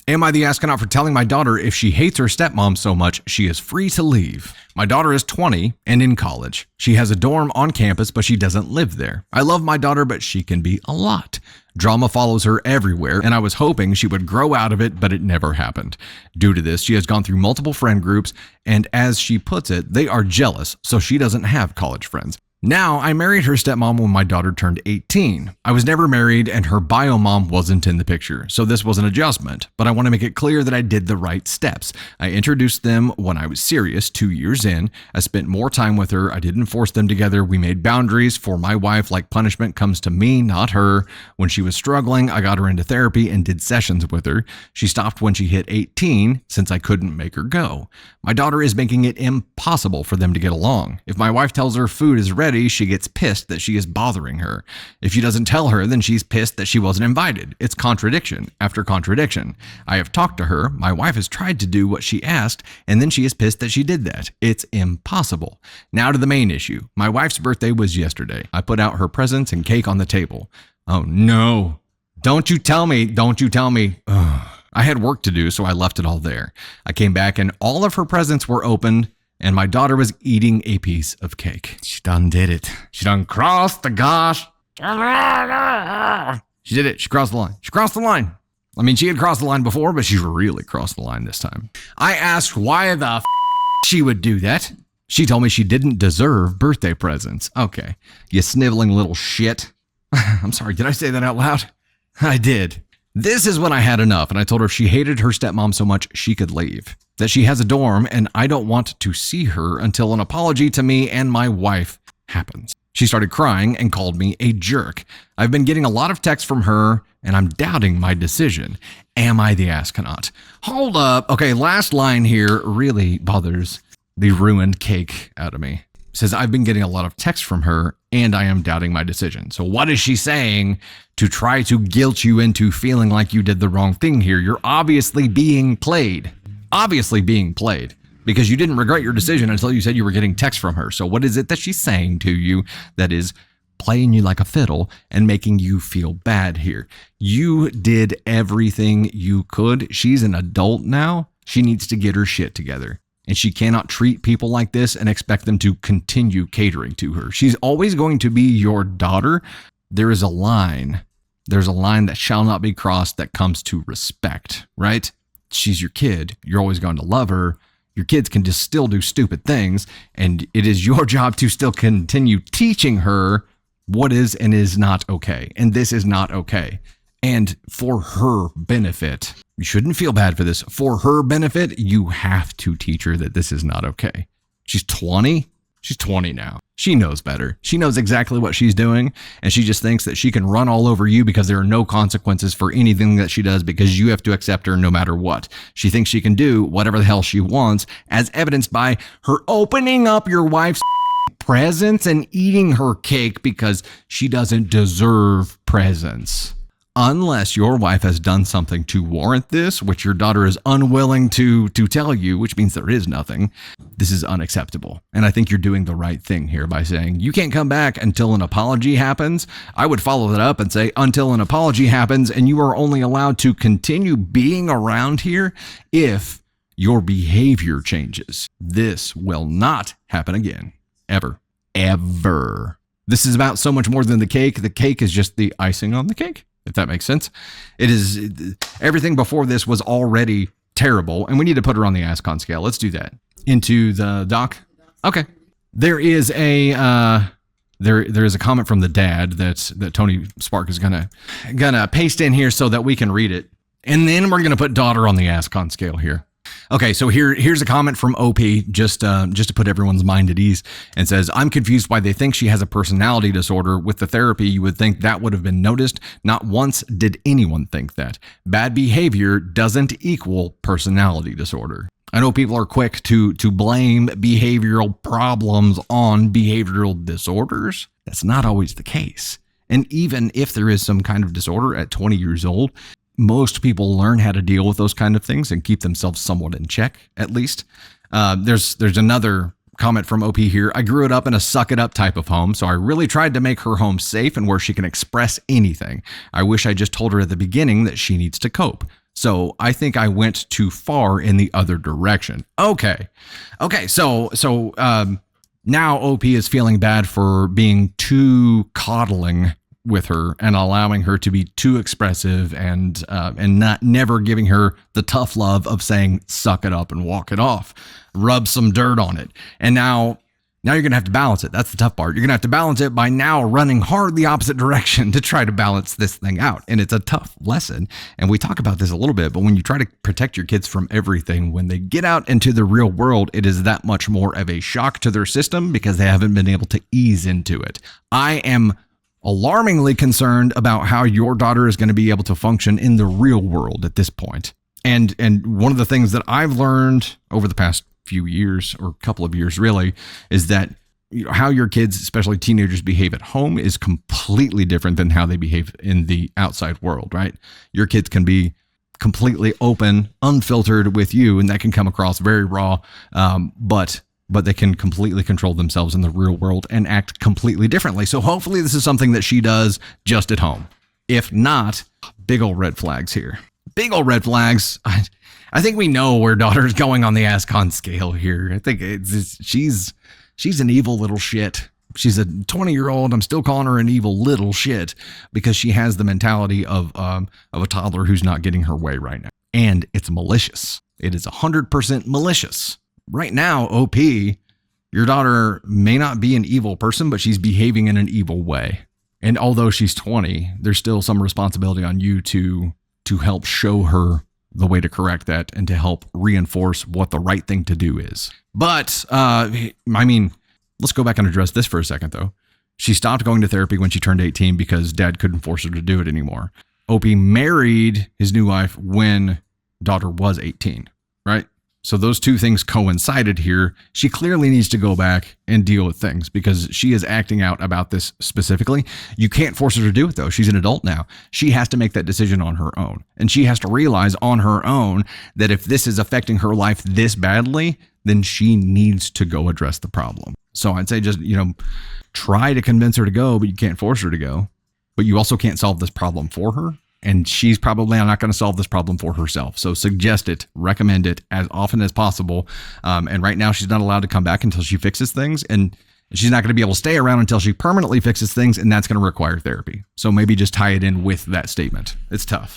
Am I the astronaut for telling my daughter if she hates her stepmom so much, she is free to leave? My daughter is 20 and in college. She has a dorm on campus, but she doesn't live there. I love my daughter, but she can be a lot. Drama follows her everywhere, and I was hoping she would grow out of it, but it never happened. Due to this, she has gone through multiple friend groups, and as she puts it, they are jealous, so she doesn't have college friends. Now, I married her stepmom when my daughter turned 18. I was never married and her bio mom wasn't in the picture, so this was an adjustment, but I want to make it clear that I did the right steps. I introduced them when I was serious, 2 years in. I spent more time with her. I didn't force them together. We made boundaries for my wife, like punishment comes to me, not her. When she was struggling, I got her into therapy and did sessions with her. She stopped when she hit 18 since I couldn't make her go. My daughter is making it impossible for them to get along. If my wife tells her food is ready, she gets pissed that she is bothering her. If she doesn't tell her, then she's pissed that she wasn't invited. It's contradiction after contradiction. I have talked to her. My wife has tried to do what she asked, and then she is pissed that she did that. It's impossible. Now to the main issue. My wife's birthday was yesterday. I put out her presents and cake on the table. Oh no. Don't you tell me. Don't you tell me. Ugh. I had work to do, so I left it all there. I came back and all of her presents were opened, and my daughter was eating a piece of cake. She done did it. She done crossed the gosh. She did it. She crossed the line. She crossed the line. I mean, she had crossed the line before, but she really crossed the line this time. I asked why the she would do that. She told me she didn't deserve birthday presents. Okay, you sniveling little shit. I'm sorry, did I say that out loud? I did. This is when I had enough, and I told her if she hated her stepmom so much, she could leave. That she has a dorm, and I don't want to see her until an apology to me and my wife happens. She started crying and called me a jerk. I've been getting a lot of texts from her, and I'm doubting my decision. Am I the astronaut? Hold up. Okay, last line here really bothers the ruined cake out of me. It says, I've been getting a lot of texts from her, and I am doubting my decision. So what is she saying to try to guilt you into feeling like you did the wrong thing here? You're obviously being played. Obviously being played, because you didn't regret your decision until you said you were getting text from her. So what is it that she's saying to you that is playing you like a fiddle and making you feel bad here? You did everything you could. She's an adult now. She needs to get her shit together. And she cannot treat people like this and expect them to continue catering to her. She's always going to be your daughter. There is a line. There's a line that shall not be crossed that comes to respect, right? She's your kid. You're always going to love her. Your kids can just still do stupid things, and it is your job to still continue teaching her what is and is not okay. And this is not okay. And for her benefit, you shouldn't feel bad for this. For her benefit, you have to teach her that this is not okay. She's 20. She's 20 now. She knows better. She knows exactly what she's doing, and she just thinks that she can run all over you because there are no consequences for anything that she does because you have to accept her no matter what. She thinks she can do whatever the hell she wants, as evidenced by her opening up your wife's presents and eating her cake because she doesn't deserve presents. Unless your wife has done something to warrant this, which your daughter is unwilling to tell you, which means there is nothing, this is unacceptable. And I think you're doing the right thing here by saying you can't come back until an apology happens. I would follow that up and say until an apology happens, and you are only allowed to continue being around here if your behavior changes. This will not happen again. Ever. Ever. This is about so much more than the cake. The cake is just the icing on the cake, if that makes sense. It is, everything before this was already terrible, and we need to put her on the ASCON scale. Let's do that. Into the doc. Okay. There is a there is a comment from the dad that Tony Spark is gonna paste in here so that we can read it, and then we're gonna put daughter on the ASCON scale here. Okay, so here's a comment from OP, just to put everyone's mind at ease, and says, I'm confused why they think she has a personality disorder. With the therapy, you would think that would have been noticed. Not once did anyone think that. Bad behavior doesn't equal personality disorder. I know people are quick to blame behavioral problems on behavioral disorders. That's not always the case. And even if there is some kind of disorder at 20 years old, most people learn how to deal with those kind of things and keep themselves somewhat in check, at least. There's another comment from OP here. I grew it up in a suck it up type of home, so I really tried to make her home safe and where she can express anything. I wish I just told her at the beginning that she needs to cope. So I think I went too far in the other direction. Okay. So now OP is feeling bad for being too coddling with her and allowing her to be too expressive and not never giving her the tough love of saying, suck it up and walk it off, rub some dirt on it. And now you're going to have to balance it. That's the tough part. You're going to have to balance it by now running hard the opposite direction to try to balance this thing out. And it's a tough lesson. And we talk about this a little bit, but when you try to protect your kids from everything, when they get out into the real world, it is that much more of a shock to their system because they haven't been able to ease into it. I am alarmingly concerned about how your daughter is going to be able to function in the real world at this point. And one of the things that I've learned over the past few years or couple of years really is that how your kids, especially teenagers, behave at home is completely different than how they behave in the outside world, right? Your kids can be completely open, unfiltered with you, and that can come across very raw, but they can completely control themselves in the real world and act completely differently. So hopefully this is something that she does just at home. If not, big old red flags here. Big old red flags. I think we know where daughter's going on the ASCON scale here. I think she's an evil little shit. She's a 20-year-old. I'm still calling her an evil little shit because she has the mentality of a toddler who's not getting her way right now. And it's malicious. It is 100% malicious. Right now, OP, your daughter may not be an evil person, but she's behaving in an evil way. And although she's 20, there's still some responsibility on you to help show her the way to correct that and to help reinforce what the right thing to do is. But, I mean, let's go back and address this for a second, though. She stopped going to therapy when she turned 18 because dad couldn't force her to do it anymore. OP married his new wife when daughter was 18, right? So those two things coincided here. She clearly needs to go back and deal with things because she is acting out about this specifically. You can't force her to do it, though. She's an adult now. She has to make that decision on her own. And she has to realize on her own that if this is affecting her life this badly, then she needs to go address the problem. So I'd say just, try to convince her to go, but you can't force her to go. But you also can't solve this problem for her. And she's probably not going to solve this problem for herself. So suggest it, recommend it as often as possible. And right now she's not allowed to come back until she fixes things. And she's not going to be able to stay around until she permanently fixes things. And that's going to require therapy. So maybe just tie it in with that statement. It's tough.